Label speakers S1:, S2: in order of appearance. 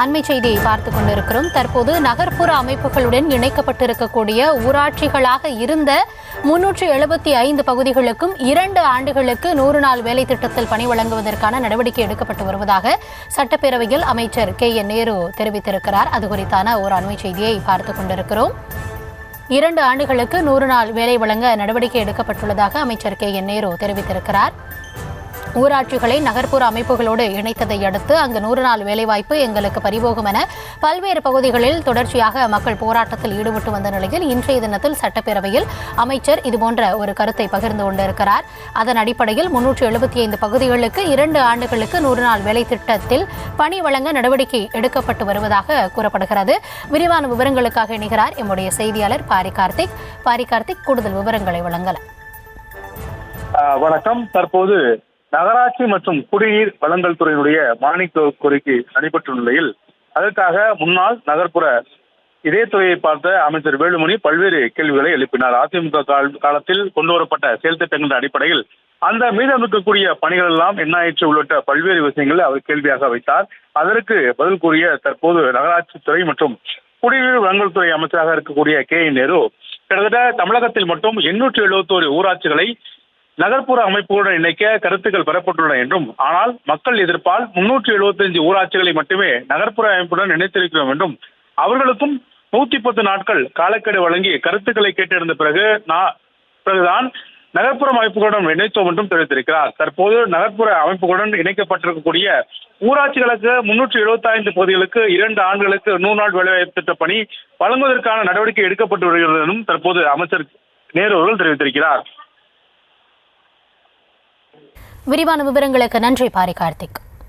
S1: அண்மை செய்தியை பார்த்துக் கொண்டிருக்கிறோம். தற்போது நகர்ப்புற அமைப்புகளுடன் இணைக்கப்பட்டிருக்கக்கூடிய ஊராட்சிகளாக இருந்த 375 பகுதிகளுக்கும் 2 ஆண்டுகளுக்கு 100 நாள் வேலை திட்டத்தில் பணி வழங்குவதற்கான நடவடிக்கை எடுக்கப்பட்டு வருவதாக சட்டப்பேரவையில் அமைச்சர் KN நேரு தெரிவித்திருக்கிறார். அது குறித்தான ஒரு அண்மை செய்தியை பார்த்துக் கொண்டிருக்கிறோம். 2 ஆண்டுகளுக்கு 100 நாள் வேலை வழங்க நடவடிக்கை எடுக்கப்பட்டுள்ளதாக அமைச்சர் KN நேரு தெரிவித்திருக்கிறார். ஊராட்சிகளை நகர்ப்புற அமைப்புகளோடு இணைத்ததை அடுத்து அங்கு 100 நாள் வேலைவாய்ப்பு எங்களுக்கு பறிபோகும் என பல்வேறு பகுதிகளில் தொடர்ச்சியாக மக்கள் போராட்டத்தில் ஈடுபட்டு வந்த நிலையில் இன்றைய தினத்தில் சட்டப்பேரவையில் அமைச்சர் இதுபோன்ற ஒரு கருத்தை பகிர்ந்து கொண்டிருக்கிறார். அதன் அடிப்படையில் 375 பகுதிகளுக்கு 2 ஆண்டுகளுக்கு 100 நாள் வேலை திட்டத்தில் பணி வழங்க நடவடிக்கை எடுக்கப்பட்டு வருவதாக கூறப்படுகிறது. விரிவான விவரங்களுக்காக இணைகிறார் எம்முடைய செய்தியாளர் பாரி கார்த்திக். கூடுதல் விவரங்களை வழங்கலாம்.
S2: வணக்கம். தற்போது நகராட்சி மற்றும் குடிநீர் வழங்கல் துறையினுடைய மானிய கோரிக்கை நடைபெற்ற நிலையில் அதற்காக முன்னாள் நகர்ப்புற இதே துறையை பார்த்த அமைச்சர் வேலுமணி பல்வேறு கேள்விகளை எழுப்பினார். அதிமுக காலத்தில் கொண்டு வரப்பட்ட செயல் திட்டங்களின் அடிப்படையில் அந்த மீதம் இருக்கக்கூடிய பணிகள் எல்லாம் என்ன ஆயிற்று உள்ளிட்ட பல்வேறு விஷயங்களை அவர் கேள்வியாக வைத்தார். அதற்கு பதில் கூறிய தற்போது நகராட்சித்துறை மற்றும் குடிநீர் வழங்கல் துறை அமைச்சராக இருக்கக்கூடிய KN நேரு கிட்டத்தட்ட தமிழகத்தில் மட்டும் 871 ஊராட்சிகளை நகர்ப்புற அமைப்புகளுடன் இணைக்க கருத்துக்கள் பெறப்பட்டுள்ளன என்றும், ஆனால் மக்கள் எதிர்ப்பால் 375 ஊராட்சிகளை மட்டுமே நகர்ப்புற அமைப்புடன் இணைத்திருக்கிறோம் என்றும், அவர்களுக்கும் 110 நாட்கள் காலக்கெடு வழங்கி கருத்துக்களை கேட்டிருந்த பிறகுதான் நகர்ப்புற அமைப்புகளுடன் இணைத்தோம் என்றும் தெரிவித்திருக்கிறார். தற்போது நகர்ப்புற அமைப்புகளுடன் இணைக்கப்பட்டிருக்கக்கூடிய ஊராட்சிகளுக்கு 375 பகுதிகளுக்கு 2 ஆண்டுகளுக்கு 100 நாள் வேலைவாய்ப்பு திட்ட பணி வழங்குவதற்கான நடவடிக்கை எடுக்கப்பட்டு வருகிறது என்றும் தற்போது அமைச்சர் நேரு அவர்கள் தெரிவித்திருக்கிறார்.
S1: விரிவான விவரங்களுக்கு நன்றி பாரி கார்த்திக்.